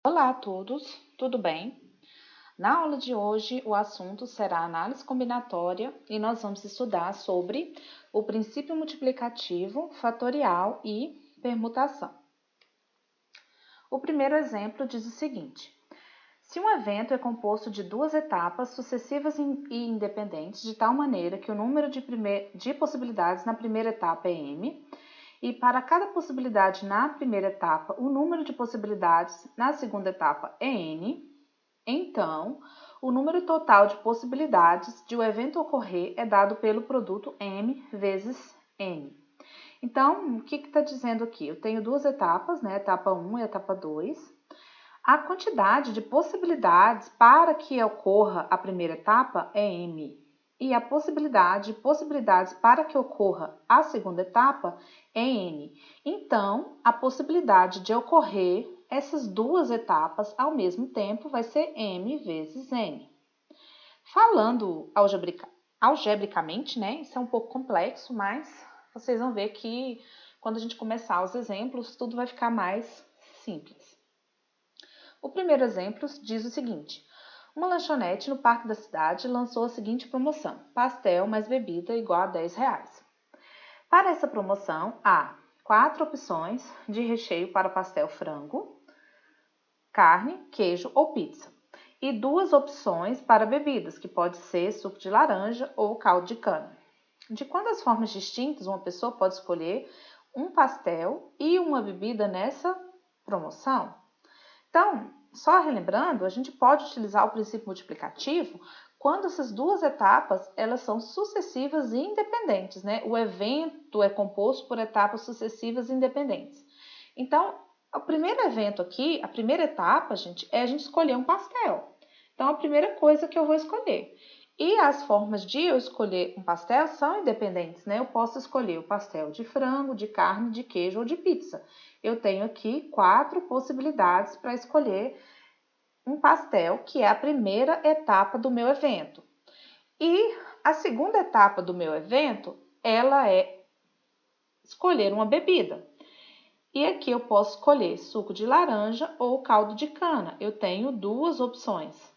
Olá a todos, tudo bem? Na aula de hoje, o assunto será análise combinatória e nós vamos estudar sobre o princípio multiplicativo, fatorial e permutação. O primeiro exemplo diz o seguinte: se um evento é composto de duas etapas sucessivas e independentes, de tal maneira que o número de possibilidades na primeira etapa é m, e para cada possibilidade na primeira etapa, o número de possibilidades na segunda etapa é n, então o número total de possibilidades de o evento ocorrer é dado pelo produto m vezes n. Então, o que está dizendo aqui? Eu tenho duas etapas, né? Etapa 1 e etapa 2. A quantidade de possibilidades para que ocorra a primeira etapa é m. E a possibilidade de possibilidades para que ocorra a segunda etapa é n. Então, a possibilidade de ocorrer essas duas etapas ao mesmo tempo vai ser m vezes n. Falando algebricamente, né? Isso é um pouco complexo, mas vocês vão ver que quando a gente começar os exemplos, tudo vai ficar mais simples. O primeiro exemplo diz o seguinte: uma lanchonete no Parque da Cidade lançou a seguinte promoção: pastel mais bebida igual a R$ 10. Para essa promoção, há 4 opções de recheio para pastel frango, carne, queijo ou pizza, e 2 opções para bebidas, que pode ser suco de laranja ou caldo de cana. De quantas formas distintas uma pessoa pode escolher um pastel e uma bebida nessa promoção? Então, só relembrando, a gente pode utilizar o princípio multiplicativo quando essas duas etapas elas são sucessivas e independentes, né? O evento é composto por etapas sucessivas e independentes. Então, o primeiro evento aqui, a primeira etapa, gente, é a gente escolher um pastel. Então, a primeira coisa que eu vou escolher. E as formas de eu escolher um pastel são independentes, né? Eu posso escolher o pastel de frango, de carne, de queijo ou de pizza. Eu tenho aqui 4 possibilidades para escolher um pastel, que é a primeira etapa do meu evento. E a segunda etapa do meu evento, ela é escolher uma bebida. E aqui eu posso escolher suco de laranja ou caldo de cana. Eu tenho 2 opções.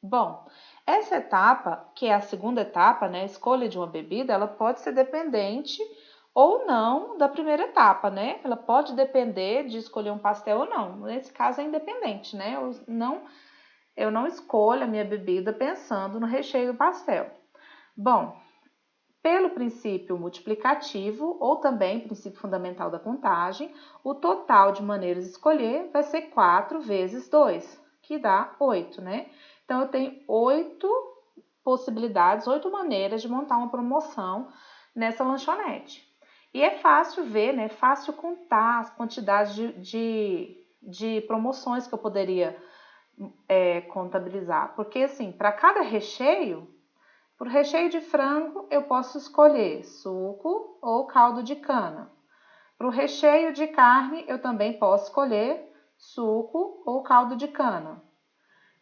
Bom, essa etapa, que é a segunda etapa, né, a escolha de uma bebida, ela pode ser dependente ou não da primeira etapa, né? Ela pode depender de escolher um pastel ou não. Nesse caso é independente, né? Eu não escolho a minha bebida pensando no recheio do pastel. Bom, pelo princípio multiplicativo, ou também princípio fundamental da contagem, o total de maneiras de escolher vai ser 4 vezes 2, que dá 8, né? Então, eu tenho 8 possibilidades, 8 maneiras de montar uma promoção nessa lanchonete. E é fácil ver, né? É fácil contar as quantidades de promoções que eu poderia contabilizar. Porque, assim, para cada recheio, para o recheio de frango, eu posso escolher suco ou caldo de cana. Para o recheio de carne, eu também posso escolher suco ou caldo de cana.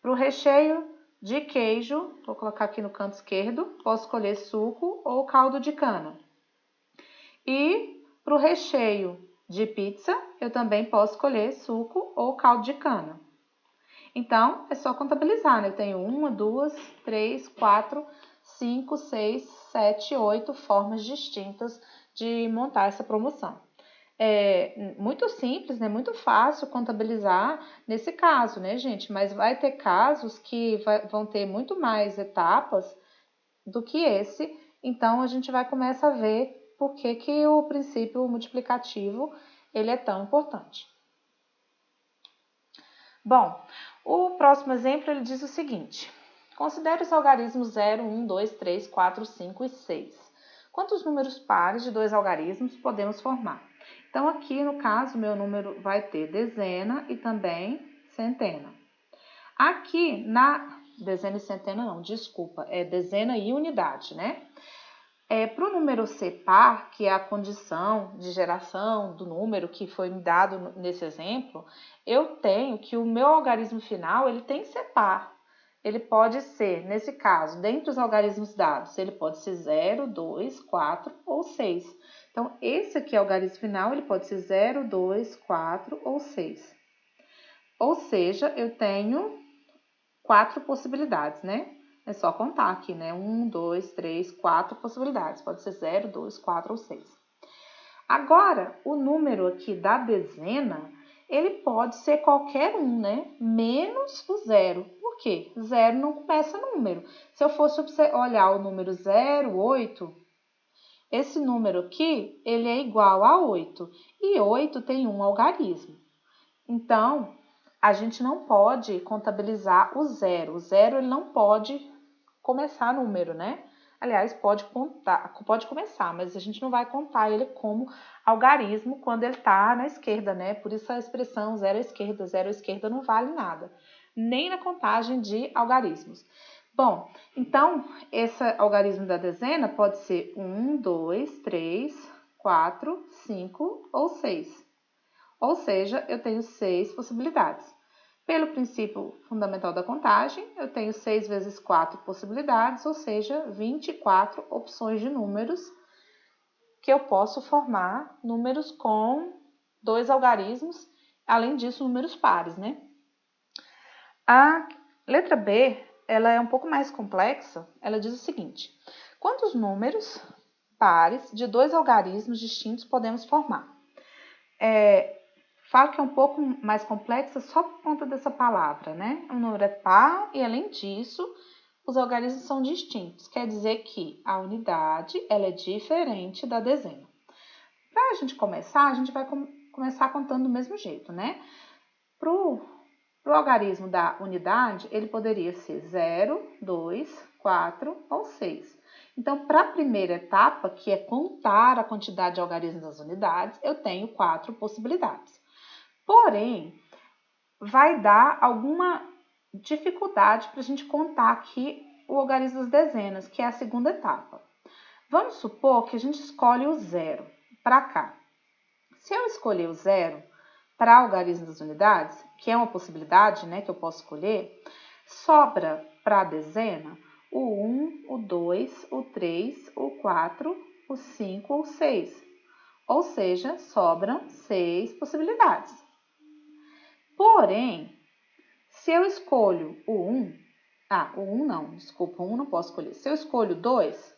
Para o recheio de queijo, vou colocar aqui no canto esquerdo, posso escolher suco ou caldo de cana. E para o recheio de pizza, eu também posso escolher suco ou caldo de cana. Então, é só contabilizar, né? Eu tenho 1, 2, 3, 4, 5, 6, 7, 8 formas distintas de montar essa promoção. É muito simples, né? Muito fácil contabilizar nesse caso, né, gente? Mas vai ter casos que vão ter muito mais etapas do que esse. Então, a gente vai começar a ver por que o princípio multiplicativo ele é tão importante. Bom, o próximo exemplo ele diz o seguinte: considere os algarismos 0, 1, 2, 3, 4, 5 e 6. Quantos números pares de 2 algarismos podemos formar? Então, aqui no caso, meu número vai ter dezena e também centena. Aqui na dezena e centena não, desculpa, é dezena e unidade, né? Para o número ser par, que é a condição de geração do número que foi me dado nesse exemplo, eu tenho que o meu algarismo final ele tem que ser par. Ele pode ser, nesse caso, dentre os algarismos dados, ele pode ser 0, 2, 4 ou 6. Então, esse aqui é o algarismo final, ele pode ser 0, 2, 4 ou 6. Ou seja, eu tenho 4 possibilidades, né? É só contar aqui, né? 1, 2, 3, 4 possibilidades. Pode ser 0, 2, 4 ou 6. Agora, o número aqui da dezena, ele pode ser qualquer um, né? Menos o 0. Por quê? 0 não começa número. Se eu fosse olhar o número 0, 8, esse número aqui, ele é igual a 8. E 8 tem um algarismo. Então, a gente não pode contabilizar o 0. O 0 ele não pode começar número, né? Aliás, pode contar, pode começar, mas a gente não vai contar ele como algarismo quando ele está na esquerda, né? Por isso a expressão zero à esquerda não vale nada, nem na contagem de algarismos. Bom, então, esse algarismo da dezena pode ser 1, 2, 3, 4, 5 ou 6. Ou seja, eu tenho 6 possibilidades. Pelo princípio fundamental da contagem, eu tenho 6 vezes 4 possibilidades, ou seja, 24 opções de números que eu posso formar números com 2 algarismos, além disso, números pares, né? A letra B, ela é um pouco mais complexa, ela diz o seguinte: quantos números pares de 2 algarismos distintos podemos formar? Falo que é um pouco mais complexa só por conta dessa palavra, né? O número é par e, além disso, os algarismos são distintos. Quer dizer que a unidade ela é diferente da dezena. Para a gente começar, a gente vai começar contando do mesmo jeito, né? Para o algarismo da unidade, ele poderia ser 0, 2, 4 ou 6. Então, para a primeira etapa, que é contar a quantidade de algarismos das unidades, eu tenho 4 possibilidades. Porém, vai dar alguma dificuldade para a gente contar aqui o algarismo das dezenas, que é a segunda etapa. Vamos supor que a gente escolhe o 0 para cá. Se eu escolher o 0 para algarismo das unidades, que é uma possibilidade, né, que eu posso escolher, sobra para a dezena o 1, o 2, o 3, o 4, o 5 ou o 6. Ou seja, sobram 6 possibilidades. Porém, se eu escolho o 1, o 1 não, desculpa, o 1 não posso escolher. Se eu escolho o 2,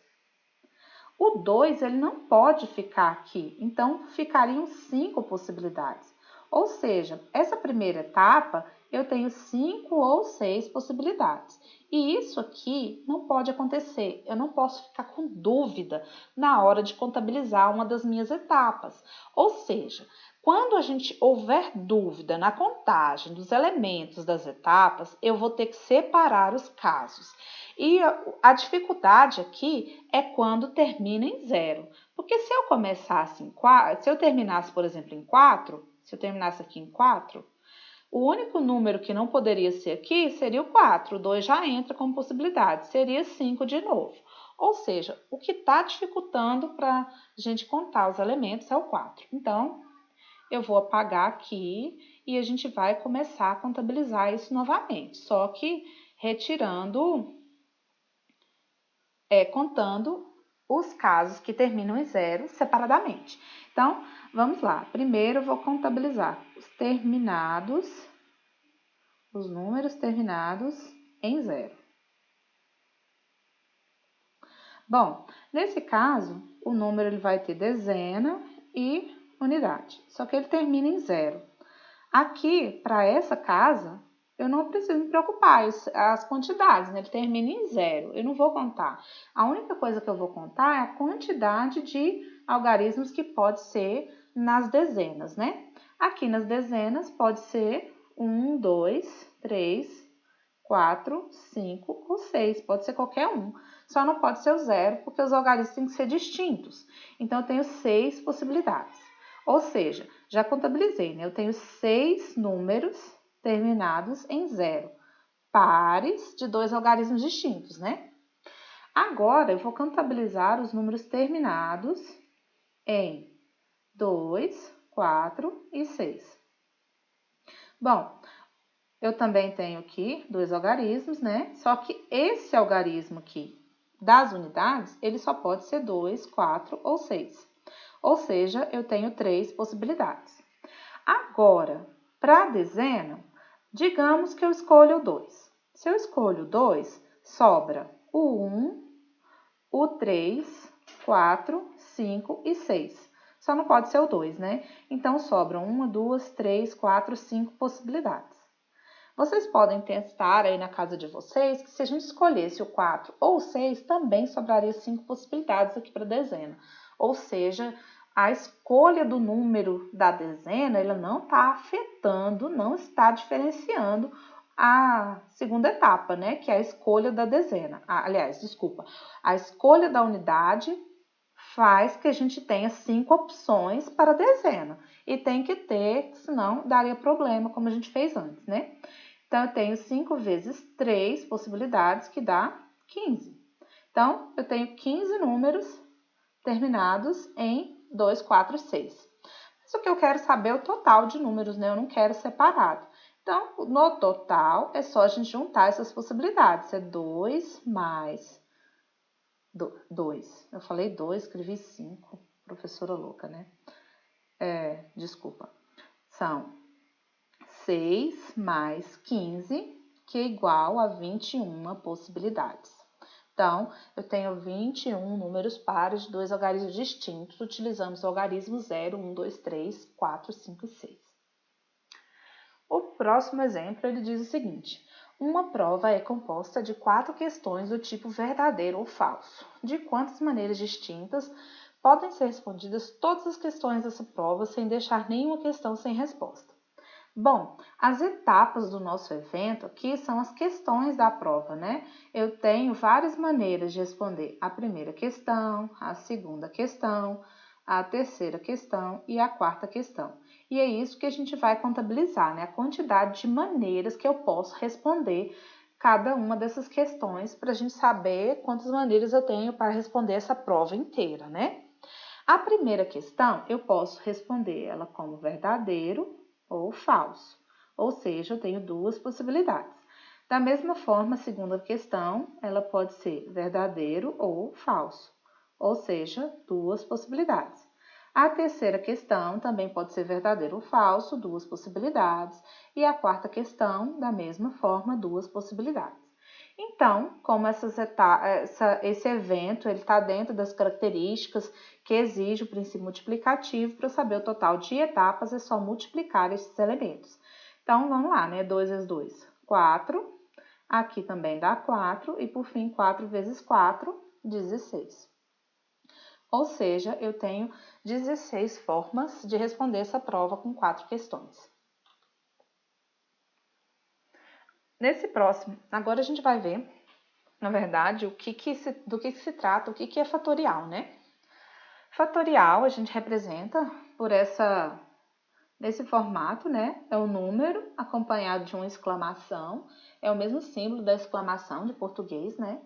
o 2 ele não pode ficar aqui, então ficariam 5 possibilidades. Ou seja, essa primeira etapa eu tenho 5 ou 6 possibilidades. E isso aqui não pode acontecer, eu não posso ficar com dúvida na hora de contabilizar uma das minhas etapas. Ou seja, quando a gente houver dúvida na contagem dos elementos das etapas, eu vou ter que separar os casos. E a dificuldade aqui é quando termina em 0. Porque se eu começasse em 4, se eu terminasse, por exemplo, em 4, se eu terminasse aqui em 4, o único número que não poderia ser aqui seria o 4. O 2 já entra como possibilidade, seria 5 de novo. Ou seja, o que está dificultando para a gente contar os elementos é o 4. Então, eu vou apagar aqui e a gente vai começar a contabilizar isso novamente, só que retirando, contando os casos que terminam em 0 separadamente. Então, vamos lá. Primeiro eu vou contabilizar os números terminados em 0. Bom, nesse caso, o número ele vai ter dezena e unidade, só que ele termina em 0. Aqui, para essa casa, eu não preciso me preocupar, as quantidades, né? Ele termina em 0, eu não vou contar. A única coisa que eu vou contar é a quantidade de algarismos que pode ser nas dezenas, né? Aqui nas dezenas pode ser 1, 2, 3, 4, 5 ou 6, pode ser qualquer um. Só não pode ser o 0, porque os algarismos têm que ser distintos. Então, eu tenho 6 possibilidades. Ou seja, já contabilizei, né? Eu tenho 6 números terminados em 0, pares de 2 algarismos distintos, né? Agora, eu vou contabilizar os números terminados em 2, 4 e 6. Bom, eu também tenho aqui 2 algarismos, né? Só que esse algarismo aqui das unidades, ele só pode ser 2, 4 ou 6. Ou seja, eu tenho 3 possibilidades. Agora, para a dezena, Digamos que eu escolho o 2. Se eu escolho o 2, sobra o 1, o 3, 4, 5 e 6. Só não pode ser o 2, né? Então, sobram 1, 2, 3, 4, 5 possibilidades. Vocês podem testar aí na casa de vocês que se a gente escolhesse o 4 ou o 6, também sobraria 5 possibilidades aqui para a dezena. Ou seja, a escolha do número da dezena, ela não está afetando, não está diferenciando a segunda etapa, né? Que é a escolha da dezena. A escolha da unidade faz que a gente tenha 5 opções para a dezena. E tem que ter, senão daria problema, como a gente fez antes, né? Então, eu tenho 5 vezes 3 possibilidades, que dá 15. Então, eu tenho 15 números terminados em 2, 4 e 6. Mas o que eu quero saber é o total de números, né? Eu não quero separado. Então, no total, é só a gente juntar essas possibilidades. É 2 mais 2. Eu falei 2, escrevi 5. Professora louca, né? Desculpa. São 6 mais 15, que é igual a 21 possibilidades. Então, eu tenho 21 números pares de dois algarismos distintos, utilizando os algarismos 0, 1, 2, 3, 4, 5 e 6. O próximo exemplo, ele diz o seguinte: uma prova é composta de 4 questões do tipo verdadeiro ou falso. De quantas maneiras distintas podem ser respondidas todas as questões dessa prova sem deixar nenhuma questão sem resposta? Bom, as etapas do nosso evento aqui são as questões da prova, né? Eu tenho várias maneiras de responder a primeira questão, a segunda questão, a terceira questão e a quarta questão. E é isso que a gente vai contabilizar, né? A quantidade de maneiras que eu posso responder cada uma dessas questões para a gente saber quantas maneiras eu tenho para responder essa prova inteira, né? A primeira questão, eu posso responder ela como verdadeiro ou falso, ou seja, eu tenho duas possibilidades. Da mesma forma, a segunda questão, ela pode ser verdadeiro ou falso, ou seja, duas possibilidades. A terceira questão também pode ser verdadeiro ou falso, duas possibilidades. E a quarta questão, da mesma forma, duas possibilidades. Então, como esse evento está dentro das características que exige o princípio multiplicativo, para saber o total de etapas é só multiplicar esses elementos. Então, vamos lá, né? 2 vezes 2, 4. Aqui também dá 4. E, por fim, 4 vezes 4, 16. Ou seja, eu tenho 16 formas de responder essa prova com 4 questões. Nesse próximo, agora a gente vai ver, na verdade, do que se trata, o que é fatorial, né? Fatorial a gente representa por nesse formato, né? É o número acompanhado de uma exclamação, é o mesmo símbolo da exclamação de português, né?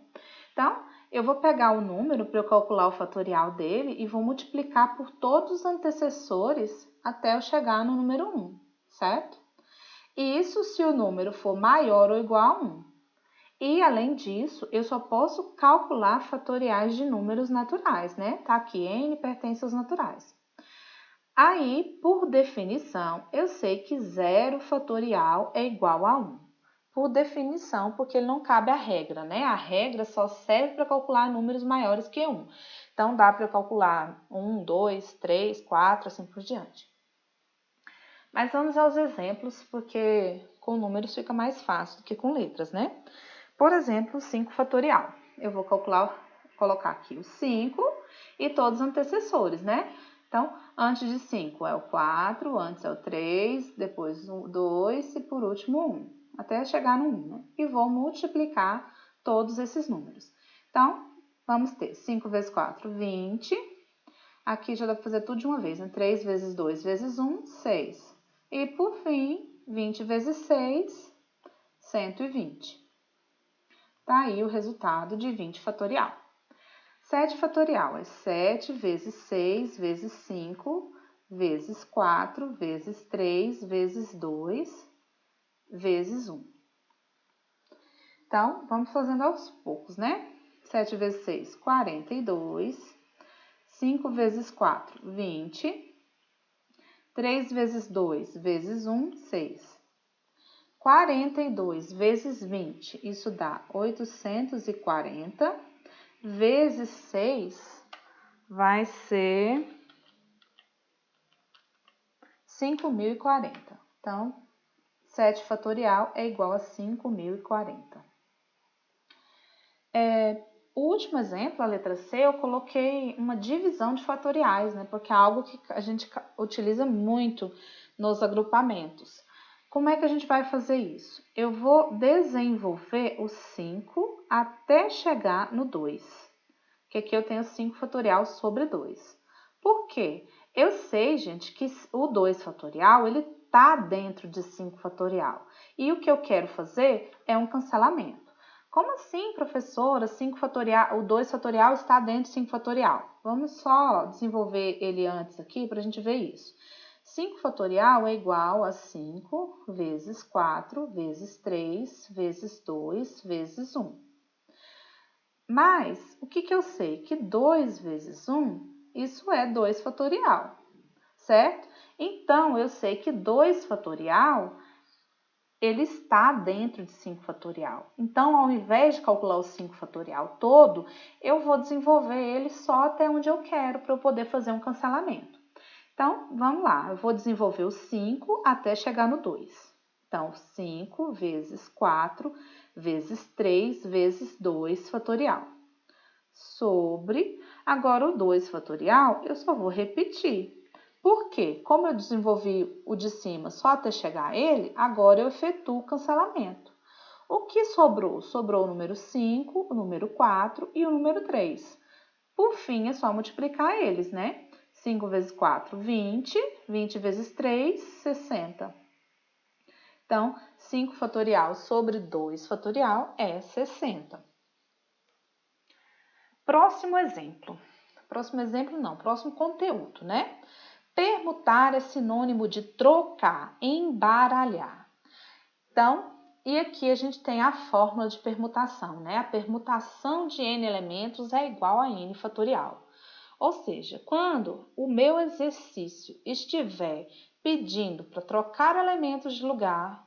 Então, eu vou pegar o número para eu calcular o fatorial dele e vou multiplicar por todos os antecessores até eu chegar no número 1, certo? E isso se o número for maior ou igual a 1. E, além disso, eu só posso calcular fatoriais de números naturais, né? Tá aqui, n pertence aos naturais. Aí, por definição, eu sei que 0 fatorial é igual a 1. Por definição, porque ele não cabe à regra, né? A regra só serve para calcular números maiores que 1. Então, dá para eu calcular 1, 2, 3, 4, assim por diante. Mas vamos aos exemplos, porque com números fica mais fácil do que com letras, né? Por exemplo, 5 fatorial. Eu vou colocar aqui o 5 e todos os antecessores, né? Então, antes de 5 é o 4, antes é o 3, depois o 2 e por último o 1, até chegar no 1, né? E vou multiplicar todos esses números. Então, vamos ter 5 vezes 4, 20. Aqui já dá para fazer tudo de uma vez, né? 3 vezes 2 vezes 1, 6. E, por fim, 20 vezes 6, 120. Tá aí o resultado de 20 fatorial. 7 fatorial é 7 vezes 6 vezes 5 vezes 4 vezes 3 vezes 2 vezes 1. Então, vamos fazendo aos poucos, né? 7 vezes 6, 42. 5 vezes 4, 20. 3 vezes 2 vezes 1, 6. 42 vezes 20, isso dá 840, vezes 6 vai ser 5.040. Então, 7 fatorial é igual a 5.040. O último exemplo, a letra C, eu coloquei uma divisão de fatoriais, né? Porque é algo que a gente utiliza muito nos agrupamentos. Como é que a gente vai fazer isso? Eu vou desenvolver o 5 até chegar no 2. Que aqui eu tenho 5 fatorial sobre 2. Por quê? Eu sei, gente, que o 2 fatorial, ele tá dentro de 5 fatorial. E o que eu quero fazer é um cancelamento. Como assim, professora? 5 fatorial, o 2 fatorial está dentro de 5 fatorial. Vamos só desenvolver ele antes aqui para a gente ver isso. 5 fatorial é igual a 5 vezes 4 vezes 3 vezes 2 vezes 1. Mas, o que eu sei? Que 2 vezes 1, isso é 2 fatorial, certo? Então, eu sei que 2 fatorial, ele está dentro de 5 fatorial. Então, ao invés de calcular o 5 fatorial todo, eu vou desenvolver ele só até onde eu quero para eu poder fazer um cancelamento. Então, vamos lá. Eu vou desenvolver o 5 até chegar no 2. Então, 5 vezes 4 vezes 3 vezes 2 fatorial. Sobre, agora o 2 fatorial, eu só vou repetir. Por quê? Como eu desenvolvi o de cima só até chegar a ele, agora eu efetuo o cancelamento. O que sobrou? Sobrou o número 5, o número 4 e o número 3. Por fim, é só multiplicar eles, né? 5 vezes 4, 20. 20 vezes 3, 60. Então, 5 fatorial sobre 2 fatorial é 60. Próximo exemplo. Próximo exemplo não, próximo conteúdo, né? Permutar é sinônimo de trocar, embaralhar. Então, e aqui a gente tem a fórmula de permutação, né? A permutação de n elementos é igual a n fatorial. Ou seja, quando o meu exercício estiver pedindo para trocar elementos de lugar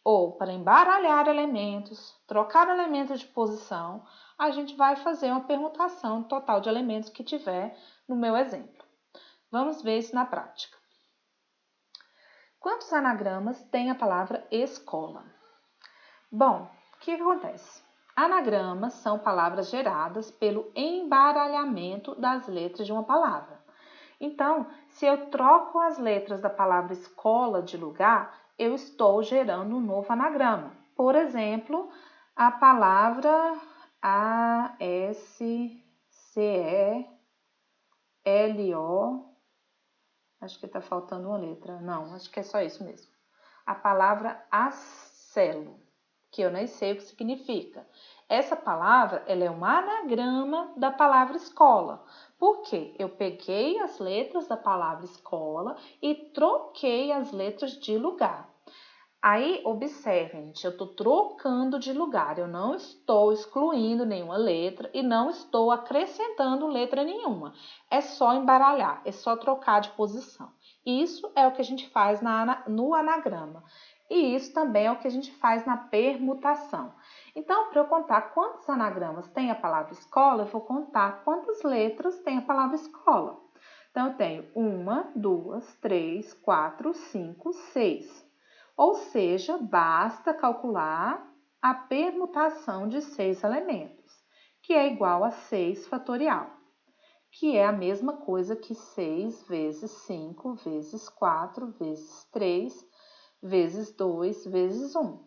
ou para embaralhar elementos, trocar elementos de posição, a gente vai fazer uma permutação total de elementos que tiver no meu exemplo. Vamos ver isso na prática. Quantos anagramas tem a palavra escola? Bom, o que acontece? Anagramas são palavras geradas pelo embaralhamento das letras de uma palavra. Então, se eu troco as letras da palavra escola de lugar, eu estou gerando um novo anagrama. Por exemplo, a palavra A-S-C-E-L-O. Acho que está faltando uma letra. Não, acho que é só isso mesmo. A palavra acelo, que eu nem sei o que significa. Essa palavra, ela é um anagrama da palavra escola. Por quê? Eu peguei as letras da palavra escola e troquei as letras de lugar. Aí, observem, gente, eu estou trocando de lugar, eu não estou excluindo nenhuma letra e não estou acrescentando letra nenhuma. É só embaralhar, é só trocar de posição. Isso é o que a gente faz no anagrama. E isso também é o que a gente faz na permutação. Então, para eu contar quantos anagramas tem a palavra escola, eu vou contar quantas letras tem a palavra escola. Então, eu tenho 1, 2, 3, 4, 5, 6. Ou seja, basta calcular a permutação de 6 elementos, que é igual a 6 fatorial, que é a mesma coisa que 6 vezes 5 vezes 4 vezes 3 vezes 2 vezes 1.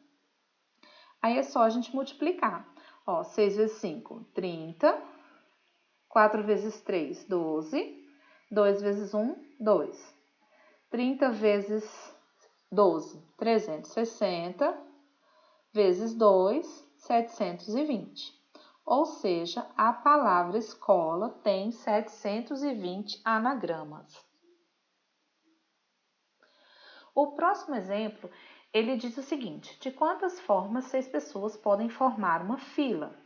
Aí é só a gente multiplicar. Ó, 6 vezes 5, 30. 4 vezes 3, 12. 2 vezes 1, 2. 30 vezes 12, 360, vezes 2, 720. Ou seja, a palavra escola tem 720 anagramas. O próximo exemplo, ele diz o seguinte: de quantas formas 6 pessoas podem formar uma fila?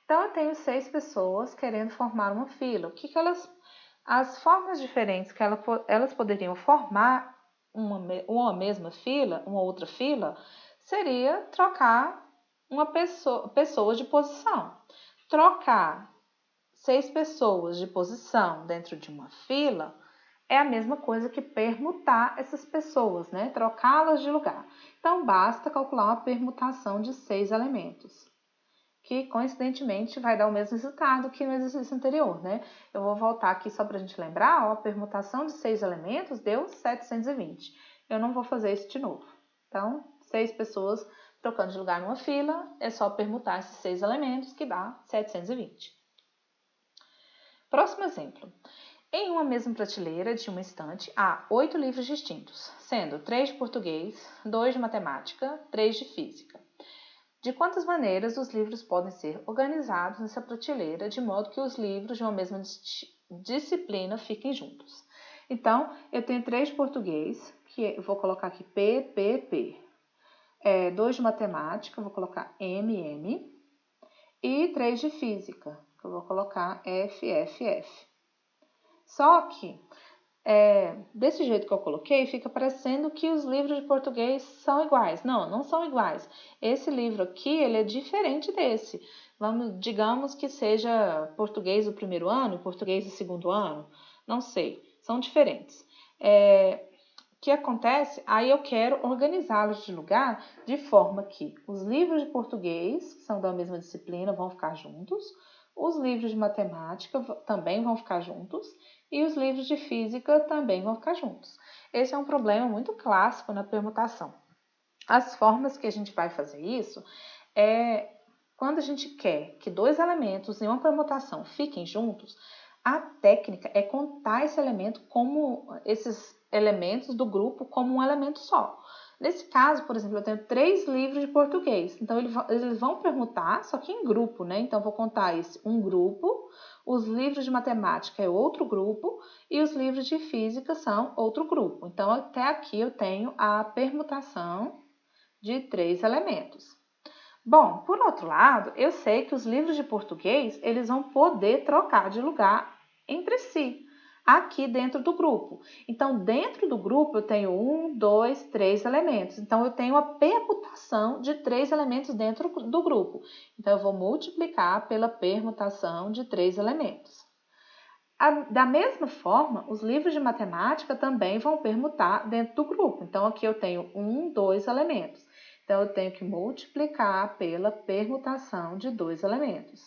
Então, eu tenho 6 pessoas querendo formar uma fila. As formas diferentes que elas poderiam formar uma mesma fila, uma outra fila, seria trocar pessoas de posição. Trocar 6 pessoas de posição dentro de uma fila é a mesma coisa que permutar essas pessoas, né? Trocá-las de lugar. Então, basta calcular uma permutação de 6 elementos, que coincidentemente vai dar o mesmo resultado que no exercício anterior, né? Eu vou voltar aqui só para a gente lembrar, ó, a permutação de 6 elementos deu 720. Eu não vou fazer isso de novo. Então, 6 pessoas trocando de lugar numa fila, é só permutar esses 6 elementos que dá 720. Próximo exemplo. Em uma mesma prateleira de uma estante, há 8 livros distintos, sendo 3 de português, 2 de matemática, 3 de física. De quantas maneiras os livros podem ser organizados nessa prateleira, de modo que os livros de uma mesma disciplina fiquem juntos? Então, eu tenho 3 de português, que eu vou colocar aqui P, P, P. 2 de matemática, eu vou colocar M, M. E 3 de física, que eu vou colocar F, F, F. Só que, desse jeito que eu coloquei, fica parecendo que os livros de português são iguais. Não, não são iguais. Esse livro aqui, ele é diferente desse. Digamos que seja português do primeiro ano e português do segundo ano. Não sei, são diferentes. O que acontece? Aí eu quero organizá-los de lugar de forma que os livros de português, que são da mesma disciplina, vão ficar juntos. Os livros de matemática também vão ficar juntos e os livros de física também vão ficar juntos. Esse é um problema muito clássico na permutação. As formas que a gente vai fazer isso é quando a gente quer que 2 elementos em uma permutação fiquem juntos, a técnica é contar esses elementos do grupo como um elemento só. Nesse caso, por exemplo, eu tenho 3 livros de português, então eles vão permutar, só que em grupo, né? Então, eu vou contar esse um grupo, os livros de matemática é outro grupo e os livros de física são outro grupo. Então, até aqui eu tenho a permutação de 3 elementos. Bom, por outro lado, eu sei que os livros de português, eles vão poder trocar de lugar entre si, aqui dentro do grupo. Então, dentro do grupo, eu tenho 1, 2, 3 elementos. Então, eu tenho a permutação de 3 elementos dentro do grupo. Então, eu vou multiplicar pela permutação de 3 elementos. Da mesma forma, os livros de matemática também vão permutar dentro do grupo. Então, aqui eu tenho 1, 2 elementos. Então, eu tenho que multiplicar pela permutação de 2 elementos.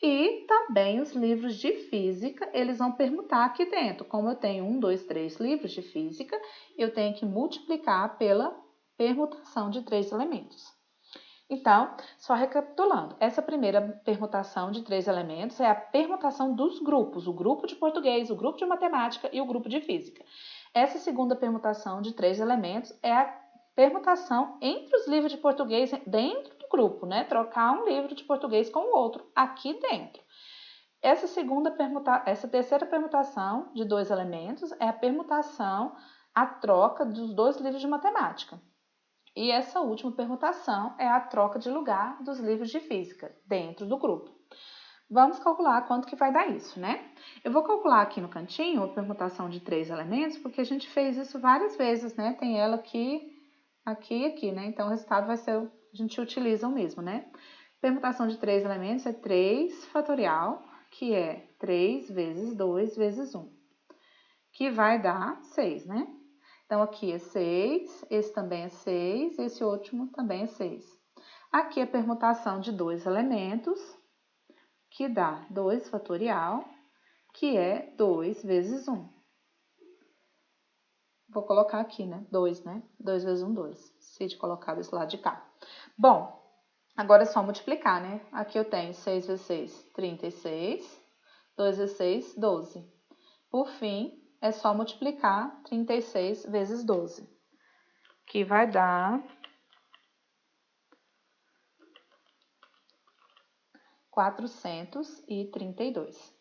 E também os livros de física, eles vão permutar aqui dentro. Como eu tenho 1, 2, 3 livros de física, eu tenho que multiplicar pela permutação de 3 elementos. Então, só recapitulando, essa primeira permutação de 3 elementos é a permutação dos grupos, o grupo de português, o grupo de matemática e o grupo de física. Essa segunda permutação de 3 elementos é a permutação entre os livros de português dentro do grupo, né? Trocar um livro de português com o outro aqui dentro. Essa terceira permutação de 2 elementos é a permutação, a troca dos 2 livros de matemática. E essa última permutação é a troca de lugar dos livros de física dentro do grupo. Vamos calcular quanto que vai dar isso, né? Eu vou calcular aqui no cantinho a permutação de 3 elementos, porque a gente fez isso várias vezes, né? Tem ela aqui, aqui e aqui, né? Então, o resultado vai ser, a gente utiliza o mesmo, né? Permutação de 3 elementos é 3 fatorial, que é 3 vezes 2 vezes 1, que vai dar 6, né? Então, aqui é 6, esse também é 6, esse último também é 6. Aqui a permutação de 2 elementos, que dá 2 fatorial, que é 2 vezes 1. Vou colocar aqui, né? 2, né? 2 vezes 1, 2. Se de colocar desse lado de cá. Bom, agora é só multiplicar, né? Aqui eu tenho 6 vezes 6, 36. 2 vezes 6, 12. Por fim, é só multiplicar 36 vezes 12, que vai dar 432.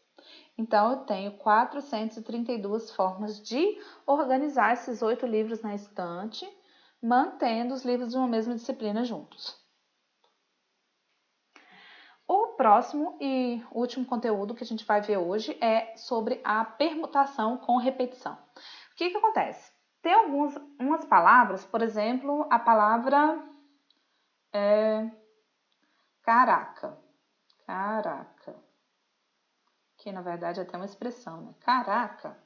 Então, eu tenho 432 formas de organizar esses 8 livros na estante, mantendo os livros de uma mesma disciplina juntos. O próximo e último conteúdo que a gente vai ver hoje é sobre a permutação com repetição. O que acontece? Tem umas palavras, por exemplo, a palavra caraca. Caraca. Que na verdade é até uma expressão, né? Caraca.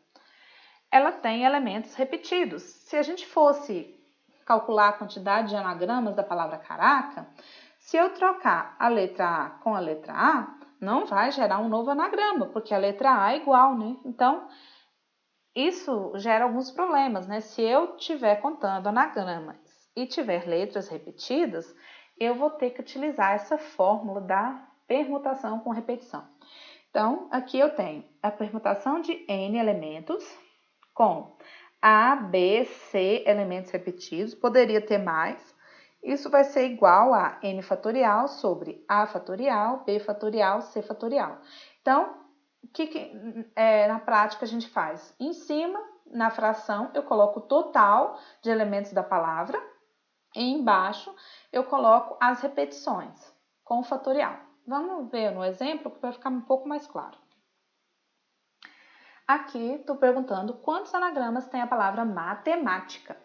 Ela tem elementos repetidos. Se a gente fosse calcular a quantidade de anagramas da palavra caraca, se eu trocar a letra A com a letra A, não vai gerar um novo anagrama, porque a letra A é igual, né? Então, isso gera alguns problemas, né? Se eu estiver contando anagramas e tiver letras repetidas, eu vou ter que utilizar essa fórmula da permutação com repetição. Então, aqui eu tenho a permutação de N elementos com A, B, C elementos repetidos, poderia ter mais. Isso vai ser igual a N fatorial sobre A fatorial, B fatorial, C fatorial. Então, o que na prática a gente faz? Em cima, na fração, eu coloco o total de elementos da palavra e embaixo eu coloco as repetições com o fatorial. Vamos ver no exemplo que vai ficar um pouco mais claro. Aqui estou perguntando quantos anagramas tem a palavra matemática.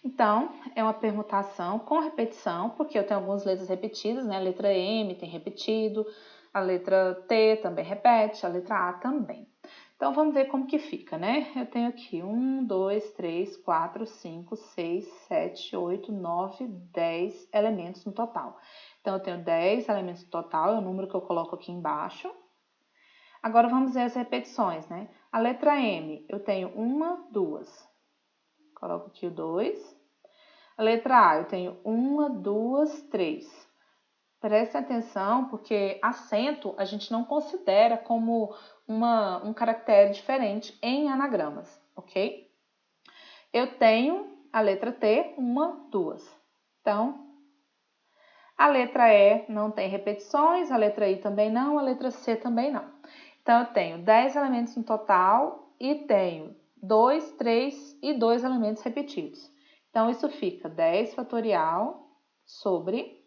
Então, é uma permutação com repetição, porque eu tenho algumas letras repetidas, né? A letra M tem repetido, a letra T também repete, a letra A também. Então, vamos ver como que fica, né? Eu tenho aqui 1, 2, 3, 4, 5, 6, 7, 8, 9, 10 elementos no total. Então, eu tenho 10 elementos no total, é o número que eu coloco aqui embaixo. Agora, vamos ver as repetições, né? A letra M, eu tenho 1, 2. Coloco aqui o 2. A letra A, eu tenho 1, 2, 3. Preste atenção, porque acento a gente não considera como um caractere diferente em anagramas, ok? Eu tenho a letra T, 1, 2. Então, a letra E não tem repetições, a letra I também não, a letra C também não. Então, eu tenho 10 elementos no total e tenho 2, 3 e 2 elementos repetidos. Então, isso fica 10 fatorial sobre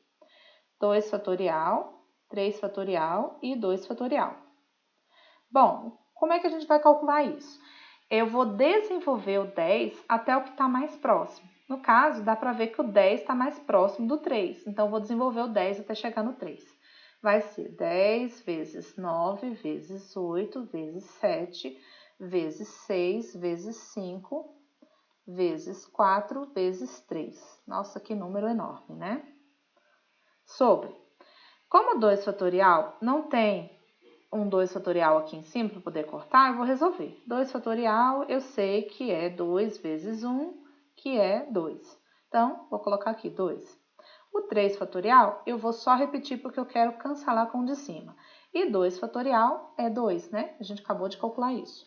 2 fatorial, 3 fatorial e 2 fatorial. Bom, como é que a gente vai calcular isso? Eu vou desenvolver o 10 até o que está mais próximo. No caso, dá para ver que o 10 está mais próximo do 3. Então, eu vou desenvolver o 10 até chegar no 3. Vai ser 10 vezes 9 vezes 8 vezes 7 vezes 6 vezes 5 vezes 4 vezes 3. Nossa, que número enorme, né? Sobre. Como 2 fatorial não tem um 2 fatorial aqui em cima para poder cortar, eu vou resolver. 2 fatorial eu sei que é 2 vezes 1, que é 2. Então, vou colocar aqui 2. O 3 fatorial, eu vou só repetir porque eu quero cancelar com o de cima. E 2 fatorial é 2, né? A gente acabou de calcular isso.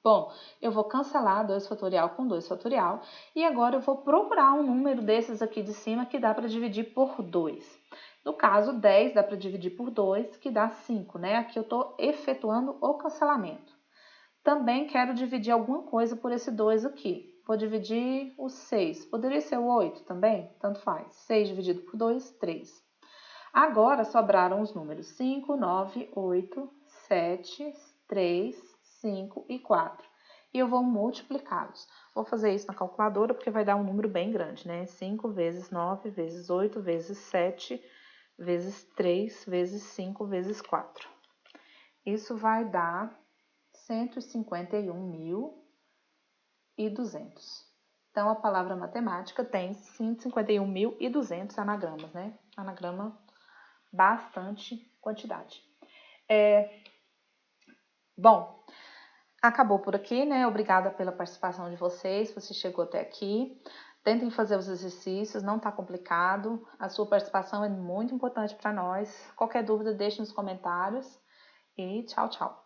Bom, eu vou cancelar 2 fatorial com 2 fatorial. E agora eu vou procurar um número desses aqui de cima que dá para dividir por 2. No caso, 10 dá para dividir por 2, que dá 5, né? Aqui eu estou efetuando o cancelamento. Também quero dividir alguma coisa por esse 2 aqui. Vou dividir o 6. Poderia ser o 8 também? Tanto faz. 6 dividido por 2, 3. Agora, sobraram os números 5, 9, 8, 7, 3, 5 e 4. E eu vou multiplicá-los. Vou fazer isso na calculadora porque vai dar um número bem grande, né? 5 vezes 9 vezes 8 vezes 7 vezes 3 vezes 5 vezes 4. Isso vai dar 151.200. Então, a palavra matemática tem 151.200 anagramas, né? Anagrama, bastante quantidade. Bom, acabou por aqui, né? Obrigada pela participação de vocês, você chegou até aqui. Tentem fazer os exercícios, não tá complicado. A sua participação é muito importante para nós. Qualquer dúvida, deixe nos comentários. E tchau, tchau.